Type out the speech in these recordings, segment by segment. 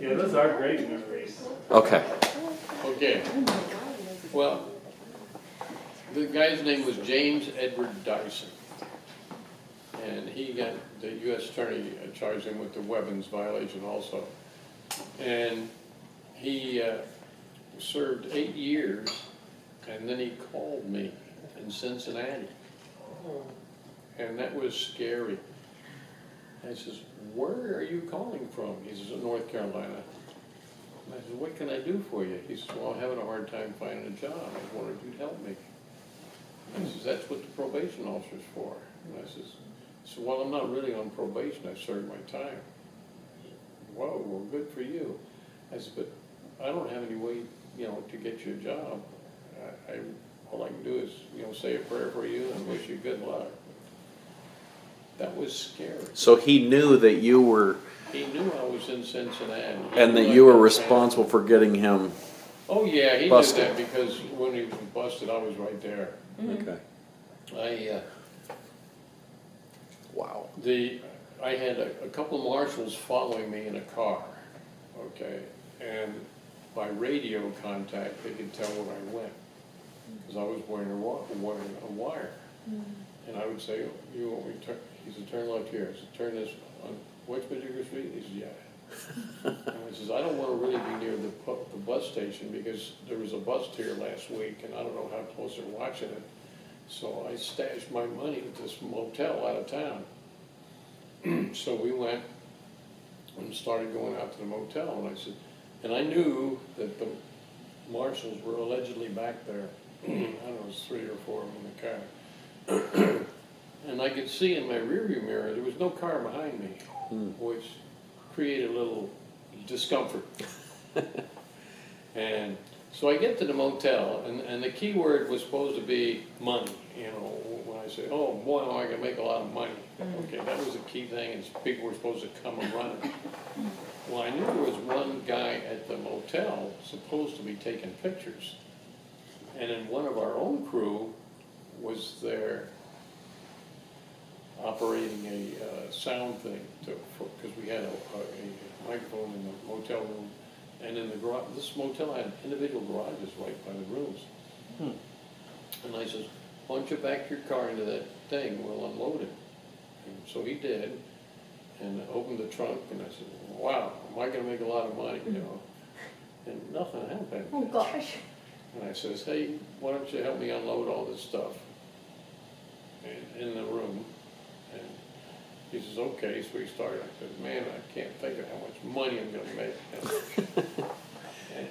Yeah, those are great memories. Okay. Okay. Well, the guy's name was James Edward Dyson. And he got, the U.S. attorney charged him with the weapons violation also. And he served 8 years, and then he called me in Cincinnati. And that was scary. I says, where are you calling from? He says, North Carolina. And I said, what can I do for you? He says, well, I'm having a hard time finding a job. I wondered if you'd help me. I says, that's what the probation officer's for. And I says, so, well, I'm not really on probation. I served my time. Whoa, well, good for you. I said, but I don't have any way, to get you a job. All I can do is, say a prayer for you and wish you good luck. That was scary. So he knew that you were, He knew I was in Cincinnati. and that you were responsible for getting him. Oh, yeah, he Busted. knew that because when he was busted, I was right there. Okay. Wow. I had a couple of marshals following me in a car, okay? And by radio contact, they could tell where I went because I was wearing a wire. And I would say, you want me to turn? He said, turn left here. I said, turn this on West Particular Street? He said, yeah. And I says, I don't want to really be near the bus station because there was a bust here last week and I don't know how close they're watching it. So I stashed my money at this motel out of town. So we went and started going out to the motel, and I said, and I knew that the marshals were allegedly back there. I don't know, it was 3 or 4 of them in the car. And I could see in my rearview mirror there was no car behind me, which created a little discomfort. And so I get to the motel, and the key word was supposed to be money. When I say, oh boy, I can make a lot of money. Okay, that was a key thing, and people were supposed to come and run it. Well, I knew there was one guy at the motel supposed to be taking pictures. And then one of our own crew was there operating a sound thing, because we had a microphone in the motel room. And in the garage, this motel had individual garages right by the rooms. And I says, why don't you back your car into that thing, we'll unload it. And so he did, and opened the trunk, and I said, wow, am I gonna make a lot of money, And nothing happened. Oh, gosh. And I says, hey, why don't you help me unload all this stuff in the room? And he says, okay, so we started. I said, man, I can't think of how much money I'm gonna make.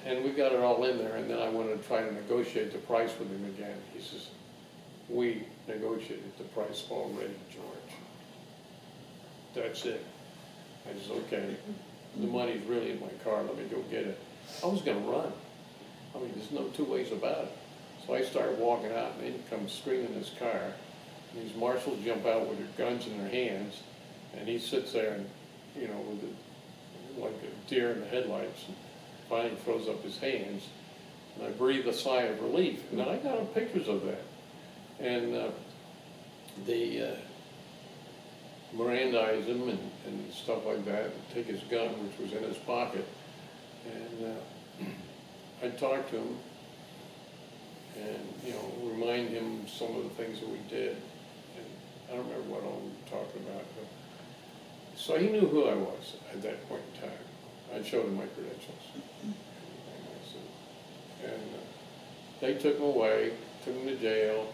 And we got it all in there, and then I wanted to try to negotiate the price with him again. He says, we negotiated the price already, George. That's it. I says, okay, the money's really in my car, let me go get it. I was gonna run. I mean, there's no 2 ways about it. So I started walking out, and in comes screaming this car. And these marshals jump out with their guns in their hands, and he sits there and, with like a deer in the headlights, and finally throws up his hands. And I breathe a sigh of relief. And I got pictures of that. And they Mirandize him and stuff like that, and take his gun, which was in his pocket. And I talked to him and, remind him some of the things that we did. And I don't remember what all we were talking about. But, so he knew who I was at that point in time. I showed him my credentials. And they took him away, took him to jail,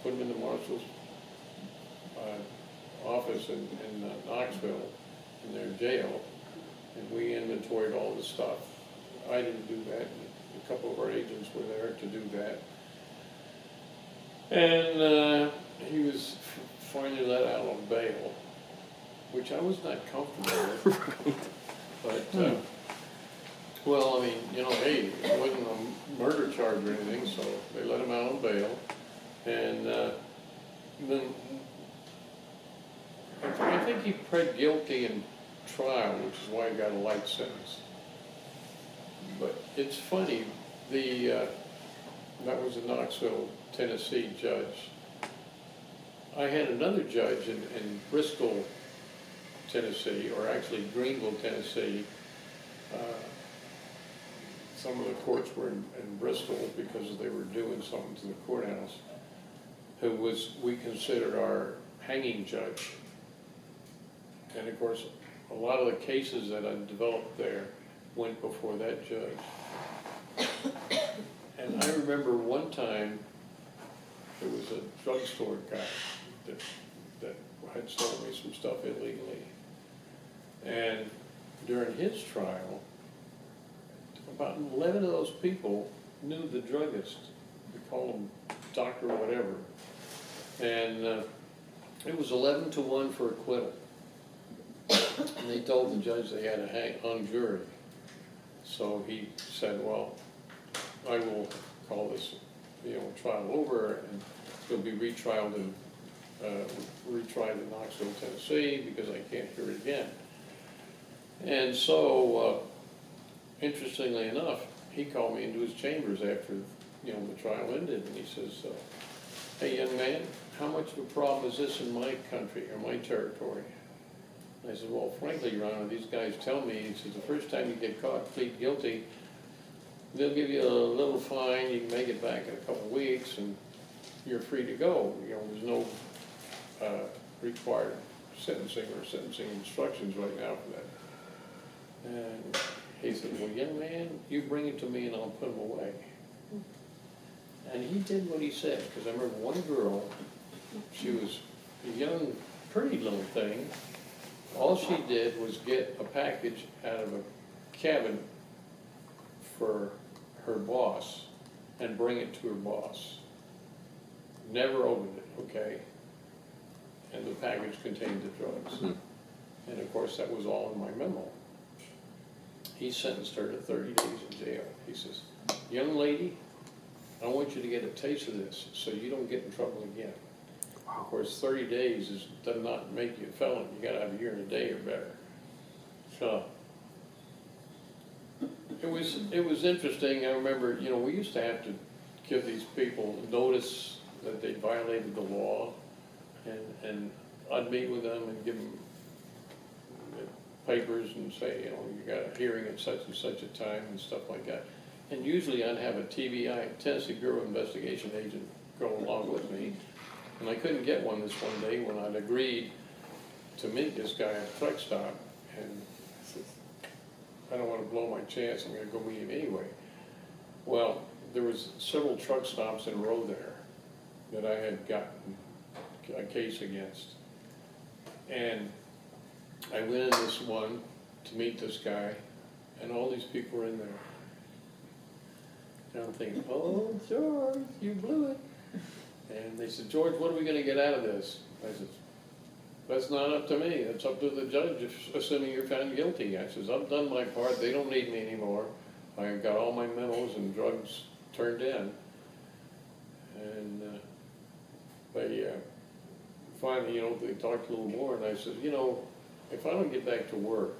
put him in the marshal's office in Knoxville, in their jail, and we inventoried all the stuff. I didn't do that. A couple of our agents were there to do that. And he was finally let out on bail, which I was not comfortable with. But, well, I mean, hey, it wasn't a murder charge or anything, so they let him out on bail. And then I think he pled guilty in trial, which is why he got a light sentence. But it's funny, that was a Knoxville, Tennessee judge. I had another judge in Bristol, Tennessee, or actually Greenville, Tennessee, some of the courts were in Bristol because they were doing something to the courthouse, who was, we considered our hanging judge. And of course, a lot of the cases that I developed there went before that judge. And I remember one time, there was a drugstore guy that had sold me some stuff illegally. And during his trial, about 11 of those people knew the druggist. We call him doctor or whatever. And it was 11-1 for acquittal. And they told the judge they had a hung jury. So he said, well, I will call this, trial over, and he'll be retried in Knoxville, Tennessee, because I can't hear it again. And so, interestingly enough, he called me into his chambers after, the trial ended, and he says, hey, young man, how much of a problem is this in my country or my territory? And I said, well, frankly, Your Honor, these guys tell me, he says, the first time you get caught, plead guilty, they'll give you a little fine, you can make it back in a couple of weeks, and you're free to go. There's no required sentencing or sentencing instructions right now for that. And he said, well, young man, you bring it to me and I'll put him away. And he did what he said, because I remember one girl, she was a young, pretty little thing. All she did was get a package out of a cabin for her boss and bring it to her boss. Never opened it, okay? And the package contained the drugs. And of course, that was all in my memo. He sentenced her to 30 days in jail. He says, young lady, I want you to get a taste of this so you don't get in trouble again. Of course, 30 days does not make you a felon. You got to have a year and a day or better. So it was interesting. I remember, we used to have to give these people notice that they violated the law, and I'd meet with them and give them papers and say, you got a hearing at such and such a time and stuff like that. And usually I'd have a TBI, Tennessee Bureau of Investigation agent, go along with me. And I couldn't get one this one day when I'd agreed to meet this guy at a truck stop. And I said, I don't want to blow my chance, I'm going to go meet him anyway. Well, there was several truck stops in a row there that I had gotten a case against. And I went in this one to meet this guy, and all these people were in there. And I'm thinking, oh, George, you blew it. And they said, George, what are we going to get out of this? I said, that's not up to me. It's up to the judge, assuming you're found guilty. I says, I've done my part. They don't need me anymore. I've got all my memos and drugs turned in. And they finally, they talked a little more. And I said, if I don't get back to work,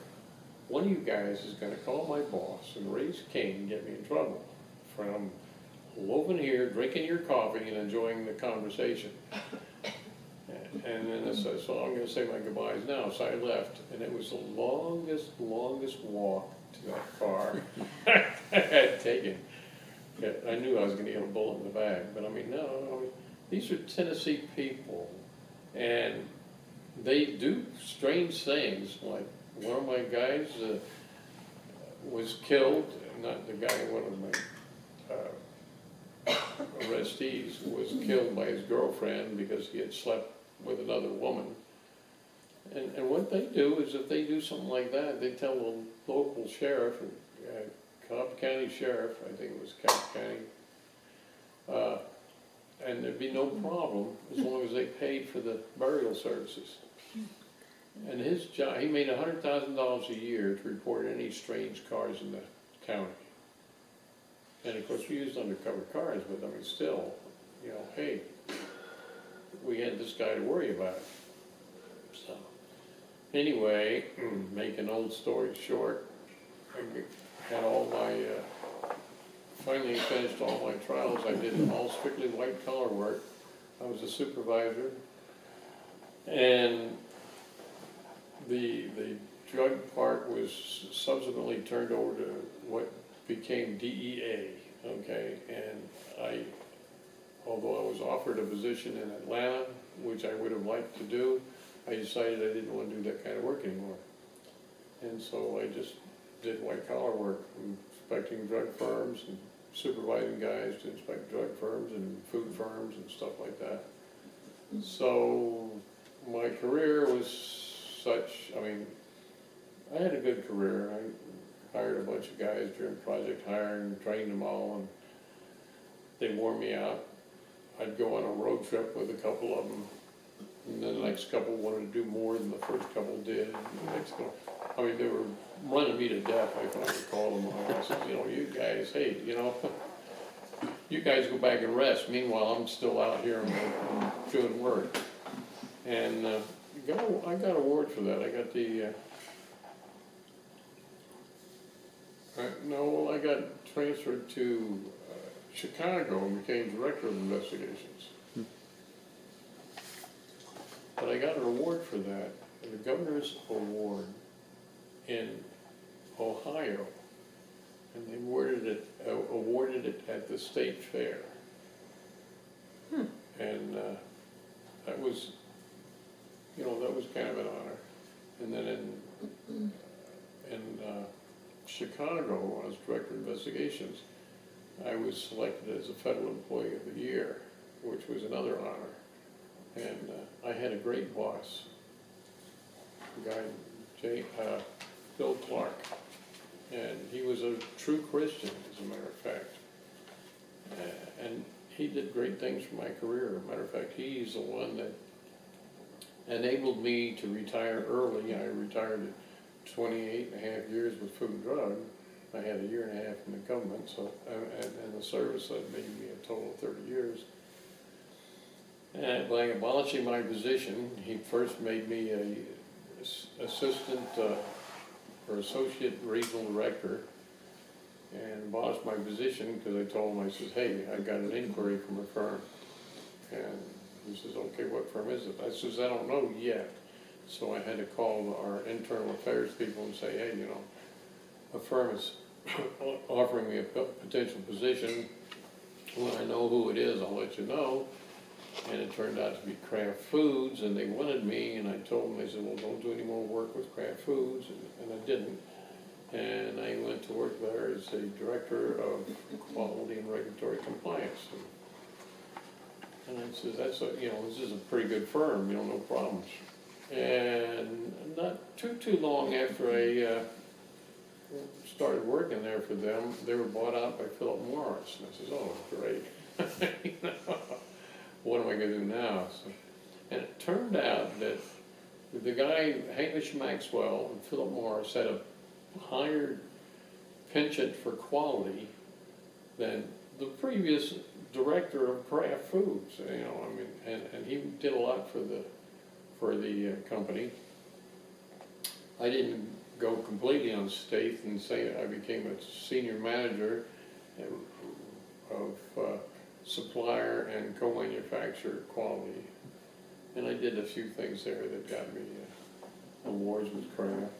one of you guys is going to call my boss and raise Cain and get me in trouble from loafing here, drinking your coffee, and enjoying the conversation. And then I said, so I'm going to say my goodbyes now. So I left, and it was the longest walk to that car I had taken. I knew I was going to get a bullet in the back, but no, these are Tennessee people, and they do strange things. Like one of my guys was killed, not the guy, one of my arrestees was killed by his girlfriend because he had slept with another woman. And what they do is, if they do something like that, they tell the local sheriff, Cobb County Sheriff, I think it was Cobb County, and there'd be no problem as long as they paid for the burial services. And his job, he made $100,000 a year to report any strange cars in the county. And of course, we used undercover cars, but still, hey, we had this guy to worry about. So, anyway, make an old story short, I had all my, finally finished all my trials. I did all strictly white collar work. I was a supervisor. And the drug part was subsequently turned over to what became DEA, okay? And although I was offered a position in Atlanta, which I would have liked to do, I decided I didn't want to do that kind of work anymore. And so I just did white collar work, inspecting drug firms and supervising guys to inspect drug firms and food firms and stuff like that. So my career was such, I mean, I had a good career. I hired a bunch of guys during project hiring, trained them all, and they wore me out. I'd go on a road trip with a couple of them, and then the next couple wanted to do more than the first couple did. And the next couple, I mean, they were running me to death. I finally called them and I said, you know, you guys, hey, you know, you guys go back and rest. Meanwhile, I'm still out here and doing work. And I got an award for that. I got the, I got transferred to Chicago and became director of investigations. But I got an award for that, the Governor's Award in Ohio, and they awarded it at the state fair. And that was, you know, that was kind of an honor. And then in Chicago, when I was director of investigations, I was selected as a Federal Employee of the Year, which was another honor. And I had a great boss, a guy, Bill Clark, and he was a true Christian, as a matter of fact. And he did great things for my career. As a matter of fact, he's the one that enabled me to retire early. I retired at 28 and a half years with Food and Drug. I had a year and a half in the government, so and the service that made me a total of 30 years. And by abolishing my position, he first made me a assistant or associate regional director, and abolished my position because I told him, I said, hey, I got an inquiry from a firm. And he says, okay, what firm is it? I says, I don't know yet. So I had to call our internal affairs people and say, hey, you know, a firm is offering me a potential position. When I know who it is, I'll let you know. And it turned out to be Kraft Foods, and they wanted me, and I told them, they said, well, don't do any more work with Kraft Foods, and I didn't. And I went to work there as a director of quality and regulatory compliance. And I said, this is a pretty good firm, you know, no problems. And not too long after I started working there for them, they were bought out by Philip Morris. And I said, oh, great. You know, what am I going to do now? So, and it turned out that the guy, Hamish Maxwell and Philip Morris, had a higher penchant for quality than the previous director of Kraft Foods. You know, I mean, and he did a lot for the company. I didn't go completely on state and say I became a senior manager of supplier and co-manufacturer quality, and I did a few things there that got me awards with Kraft.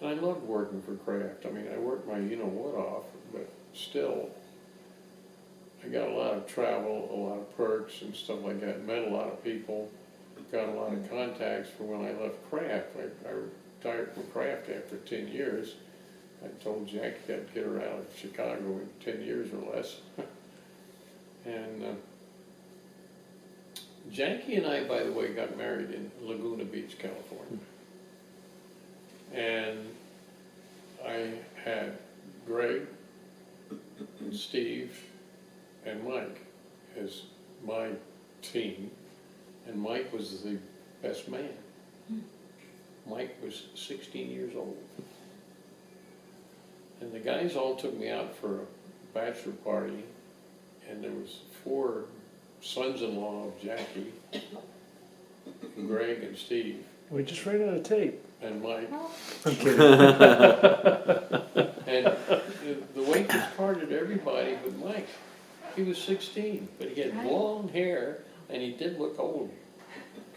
And I loved working for Kraft. I mean, I worked my you-know-what off, but still, I got a lot of travel, a lot of perks and stuff like that, met a lot of people, got a lot of contacts for when I left Kraft. I retired from Kraft after 10 years. I told Jackie I'd get her out of Chicago in 10 years or less. And Jackie and I, by the way, got married in Laguna Beach, California. And I had Greg and Steve and Mike as my team, and Mike was the best man. Mike was 16 years old. And the guys all took me out for a bachelor party, and there was 4 sons-in-law of Jackie, Greg and Steve. We just ran out of tape. And Mike. I'm kidding. And the waitress carded everybody but Mike. He was 16, but he had long hair, and he did look old.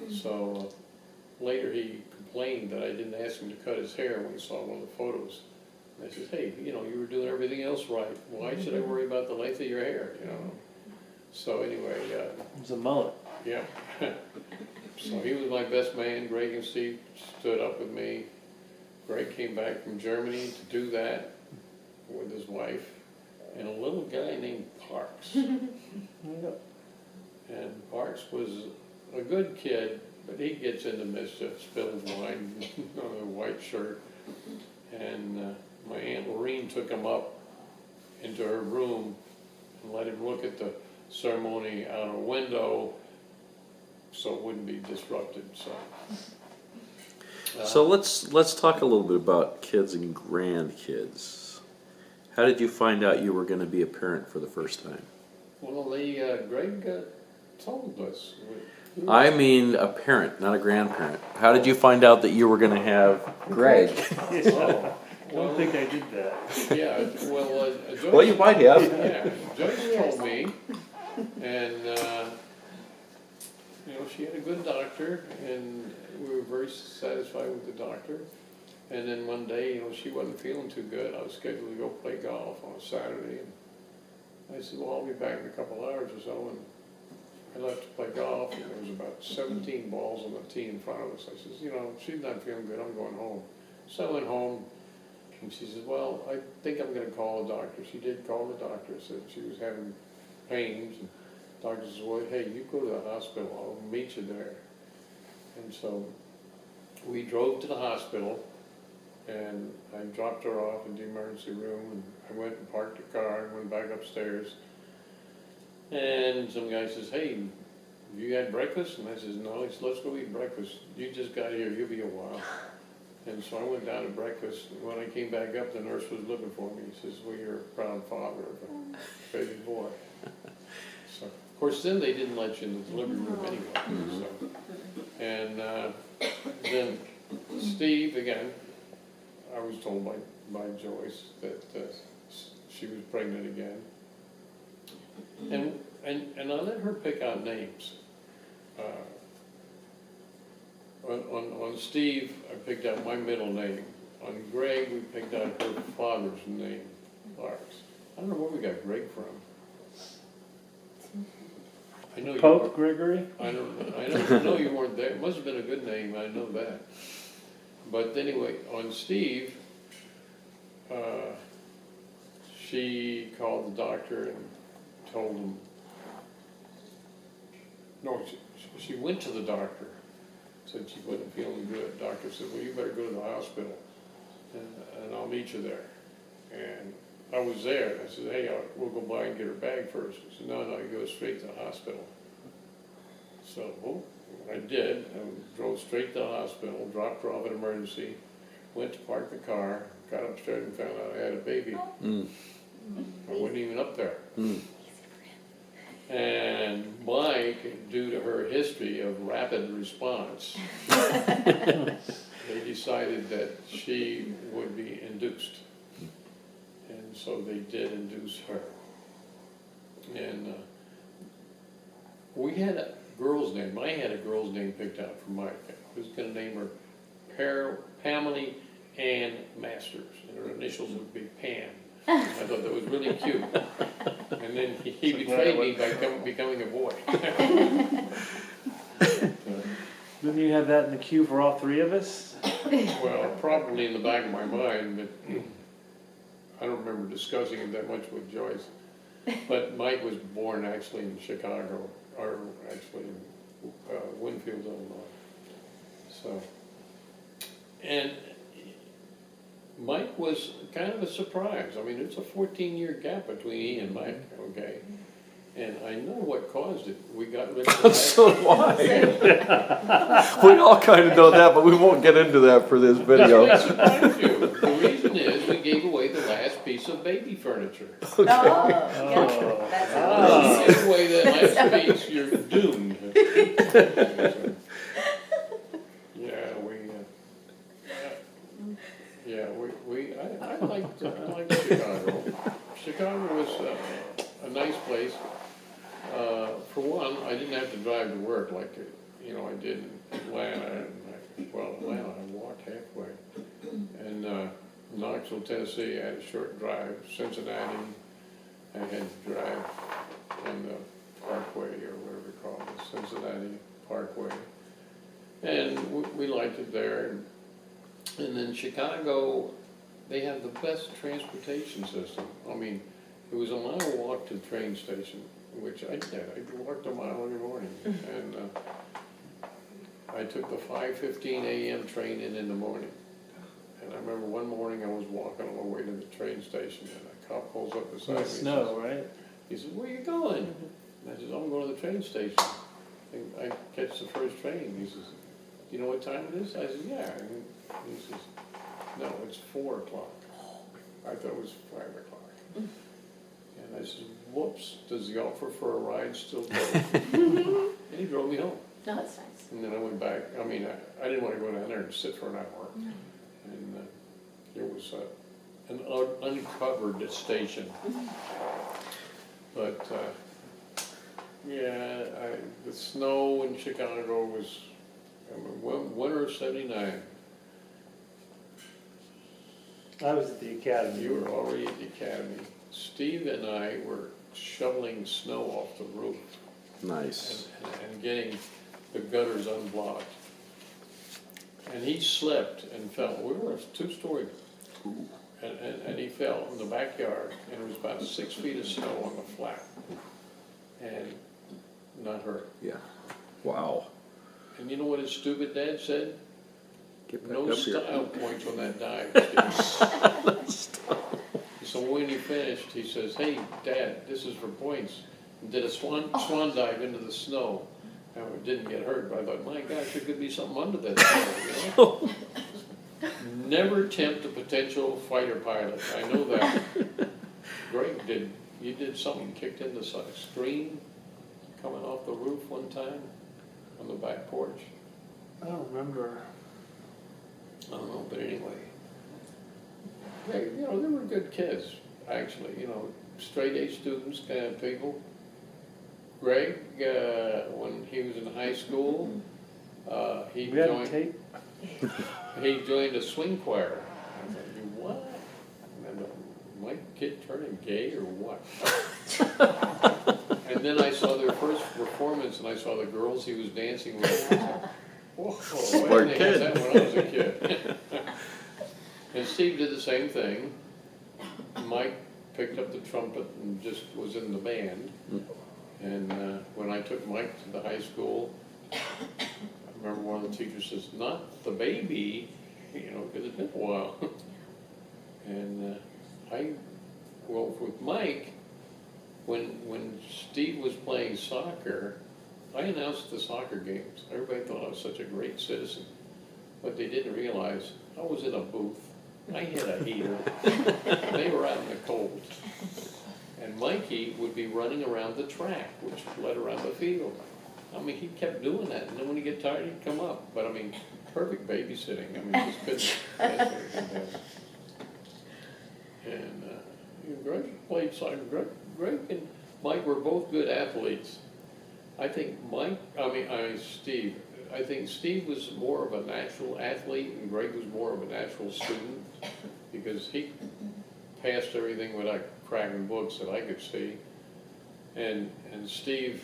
So later he complained that I didn't ask him to cut his hair when he saw one of the photos I says, hey, you know, you were doing everything else right. Why should I worry about the length of your hair, you know? So anyway, It was a mullet. yeah. So he was my best man. Greg and Steve stood up with me. Greg came back from Germany to do that with his wife and a little guy named Parks. And Parks was a good kid, but he gets into mischief, spills wine on a white shirt. And my Aunt Lorene took him up into her room and let him look at the ceremony out a window so it wouldn't be disrupted. So let's talk a little bit about kids and grandkids. How did you find out you were going to be a parent for the first time? Well, Greg told us. I mean a parent, not a grandparent. How did you find out that you were going to have Greg? Oh, I don't think I did that. yeah, well, Joyce, Well, you might have. yeah, Joyce told me, and you know, she had a good doctor, and we were very satisfied with the doctor. And then one day, you know, she wasn't feeling too good. I was scheduled to go play golf on a Saturday, and I said, well, I'll be back in a couple hours or so. And I left to play golf, and there was about 17 balls on the tee in front of us. I said, you know, she's not feeling good, I'm going home. So I went home, and she said, well, I think I'm gonna call the doctor. She did call the doctor, said she was having pains, and the doctor said, well, hey, you go to the hospital, I'll meet you there. And so we drove to the hospital, and I dropped her off in the emergency room, and I went and parked the car and went back upstairs. And some guy says, hey, you had breakfast? And I says, no. He says, let's go eat breakfast. You just got here, you'll be a while. And so I went down to breakfast. When I came back up, the nurse was looking for me. He says, well, you're a proud father of a baby boy. So, of course, then they didn't let you in the delivery room anyway. So. And then Steve, again, I was told by Joyce that she was pregnant again. And I let her pick out names. On Steve, I picked out my middle name. On Greg, we picked out her father's name, Parks. I don't know where we got Greg from. I know Pope Gregory? I know you weren't there. It must have been a good name, I know that. But anyway, on Steve, she called the doctor and told him, no, she went to the doctor, said she wasn't feeling good. Doctor said, well, you better go to the hospital, and I'll meet you there. And I was there, and I said, hey, we'll go by and get her bag first. He said, no, you go straight to the hospital. So, well, I did. I drove straight to the hospital, dropped her off at emergency, went to park the car, got upstairs and found out I had a baby. Mm. I wasn't even up there. Mm. And Mike, due to her history of rapid response, they decided that she would be induced. And so they did induce her. And we had a girl's name. I had a girl's name picked out for Mike. I was going to name her Pamela Ann Masters, and her initials would be Pam. I thought that was really cute. And then he betrayed me by becoming a boy. Didn't you have that in the queue for all three of us? Well, probably in the back of my mind, but I don't remember discussing it that much with Joyce. But Mike was born actually in Chicago, or actually in Winfield, Illinois. So, and Mike was kind of a surprise. I mean, it's a 14-year gap between he and Mike, okay? And I know what caused it. We got rid of the last... So do I. We all kind of know that, but we won't get into that for this video. That's surprised you. The reason is we gave away the last piece of baby furniture. Oh, yeah, that's If you give away that last piece, you're doomed. I liked Chicago. Chicago was a nice place. For one, I didn't have to drive to work like I did in Atlanta. Atlanta, I walked halfway. And Knoxville, Tennessee, I had a short drive. Cincinnati, I had to drive on the Parkway or whatever you call it, Cincinnati Parkway. And we liked it there. And then Chicago, they have the best transportation system. I mean, it was a mile walk to the train station, which I did. I walked a mile every morning. And I took the 5:15 a.m. train in the morning. And I remember one morning I was walking on my way to the train station, and a cop pulls up beside me. The snow, right? He says, "Where you going?" And I says, "I'm going to the train station." And I catch the first train. He says, "Do you know what time it is?" I said, "Yeah." And he says, "No, it's 4 o'clock." I thought it was 5 o'clock. And I said, "Whoops, does the offer for a ride still go?" And he drove me home. No, that's nice. And then I went back. I mean, I didn't want to go down there and sit for an hour. And it was an uncovered station. But yeah, the snow in Chicago was, I mean, winter of '79. I was at the academy. You were already at the academy. Steve and I were shoveling snow off the roof Nice. and getting the gutters unblocked. And he slipped and fell. We were a 2-story. And he fell in the backyard, and it was about 6 feet of snow on the flat. And not hurt. Yeah. Wow. And you know what his stupid dad said? Get back No up here. style points on that dive, Steve. So when he finished, he says, "Hey, Dad, this is for points." And did a swan dive into the snow. Now, it didn't get hurt, but I thought, my gosh, there could be something under that snow, you know? Never tempt a potential fighter pilot. I know that. Greg, you did something, kicked in the screen coming off the roof one time on the back porch? I don't remember. I don't know, but anyway. They, you know, they were good kids, actually, you know, straight A students kind of people. Greg, when he was in high school, he We had a joined, tape. he joined a swing choir. I was like, "You what? And my kid turning gay or what?" And then I saw their first performance, and I saw the girls he was dancing with. I said, "Whoa, I didn't have that when I was a kid." And Steve did the same thing. Mike picked up the trumpet and just was in the band. And when I took Mike to the high school, I remember one of the teachers says, "Not the baby," you know, because it's been a while. And well, with Mike, when Steve was playing soccer, I announced the soccer games. Everybody thought I was such a great citizen. What they didn't realize, I was in a booth. I had a heater. They were out in the cold. And Mikey would be running around the track, which led around the field. I mean, he kept doing that. And then when he get tired, he'd come up. But I mean, perfect babysitting. I mean, just couldn't. And Greg played soccer. Greg and Mike were both good athletes. I think Steve. I think Steve was more of a natural athlete, and Greg was more of a natural student, because he passed everything without cracking books that I could see. And Steve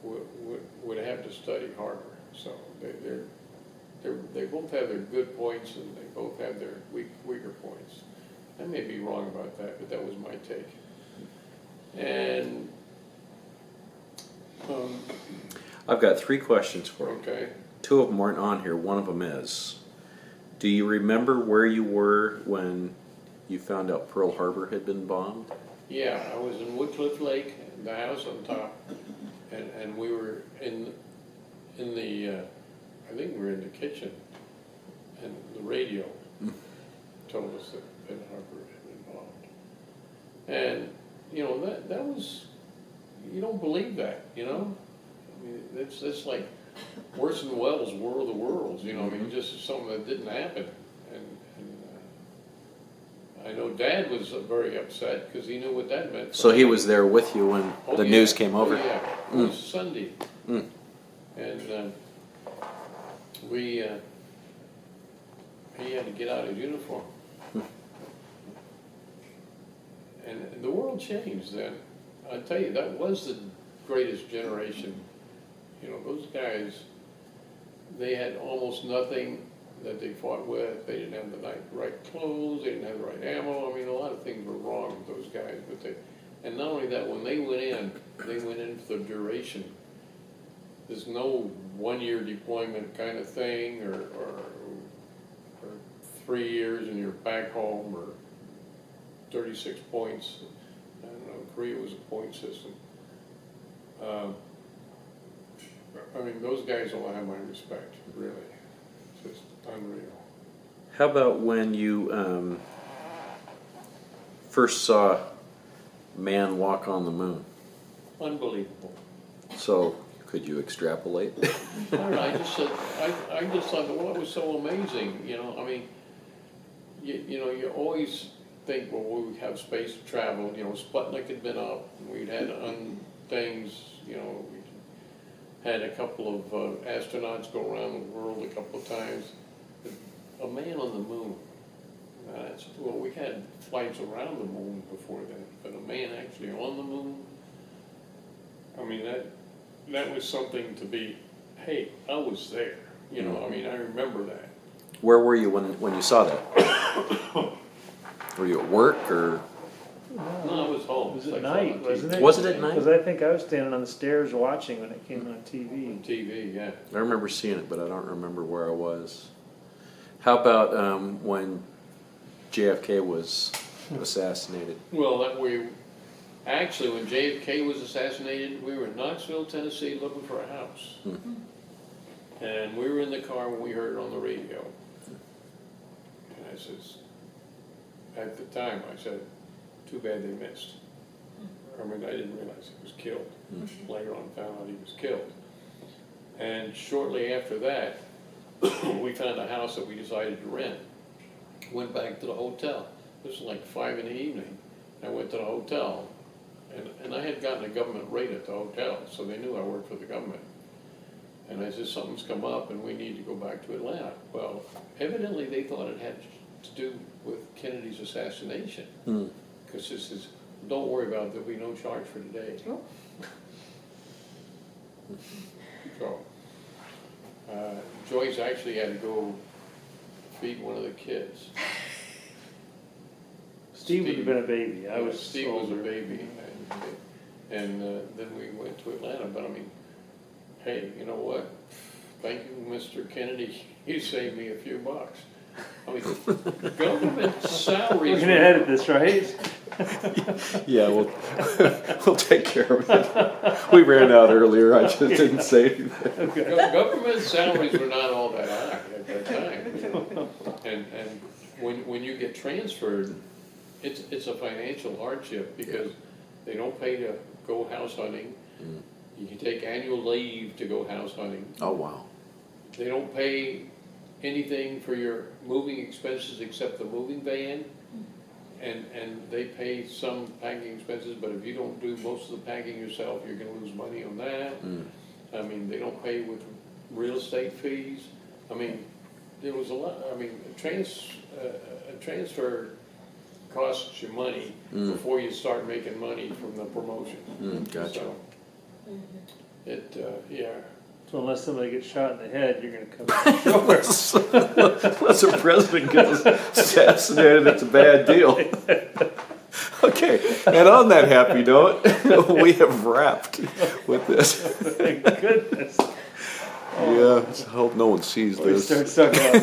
would have to study harder. So they both have their good points, and they both have their weaker points. I may be wrong about that, but that was my take. And I've got 3 questions for you. okay. 2 of them aren't on here. One of them is. Do you remember where you were when you found out Pearl Harbor had been bombed? Yeah, I was in Woodcliff Lake, the house on top, and we were in the, I think we were in the kitchen, and the radio told us that Pearl Harbor had been bombed. And, you know, that was, you don't believe that, you know? I mean, it's like Orson Welles' War of the Worlds, you know, I mean, just something that didn't happen. And I know Dad was very upset because he knew what that meant. So he was there with you when the news came over? Oh, yeah, it was Sunday. And we he had to get out his uniform. And the world changed then. I tell you, that was the greatest generation. You know, those guys, they had almost nothing that they fought with. They didn't have the right clothes, they didn't have the right ammo. I mean, a lot of things were wrong with those guys. And not only that, when they went in for the duration. There's no 1-year deployment kind of thing, or 3 years and you're back home, or 36 points. I don't know, Korea was a point system. I mean, those guys all have my respect, really. It's just unreal. How about when you first saw man walk on the moon? Unbelievable. So, could you extrapolate? I don't know, I just thought, well, it was so amazing, you know, I mean, you know, you always think, well, we would have space to travel, you know, Sputnik had been up, and we'd had things, you know, we had a couple of astronauts go around the world a couple of times. But a man on the moon, well, we had flights around the moon before then, but a man actually on the moon, I mean, that was something to be, hey, I was there, you know, I mean, I remember that. Where were you when you saw that? Were you at work or? No, I was home. It was It's at like night, on wasn't TV. it? Was it at night? Because I think I was standing on the stairs watching when it came on TV. TV, yeah. I remember seeing it, but I don't remember where I was. How about when JFK was assassinated? Well, actually, when JFK was assassinated, we were in Knoxville, Tennessee, looking for a house. And we were in the car when we heard it on the radio. And I says, at the time, I said, too bad they missed. I mean, I didn't realize he was killed. Later on, found out he was killed. And shortly after that, we found a house that we decided to rent. Went back to the hotel. This was like 5 in the evening. I went to the hotel, and I had gotten a government rate at the hotel, so they knew I worked for the government. And I said, something's come up and we need to go back to Atlanta. Well, evidently they thought it had to do with Kennedy's assassination. Because this is, don't worry about it, there'll be no charge for today. So, Joyce actually had to go feed one of the kids. Steve would have been a baby. I was Steve was a older. baby, and then we went to Atlanta. But I mean, hey, you know what? Thank you, Mr. Kennedy. You saved me a few bucks. I mean, government salaries. We're gonna edit this, right? Yeah, we'll take care of it. We ran out earlier. I just didn't say anything. Government salaries were not all that high at that time. And when you get transferred, it's a financial hardship because they don't pay to go house hunting. You can take annual leave to go house hunting. Oh, wow. They don't pay anything for your moving expenses except the moving van. And they pay some packing expenses, but if you don't do most of the packing yourself, you're gonna lose money on that. I mean, they don't pay with real estate fees. I mean, there was a lot, I mean, a transfer costs you money before you start making money from the promotion. Gotcha. So, yeah. So unless somebody gets shot in the head, you're gonna come. Unless a president gets assassinated, it's a bad deal. Okay, and on that happy note, we have wrapped with this. Thank goodness. Yeah, I hope no one sees We this. start sucking out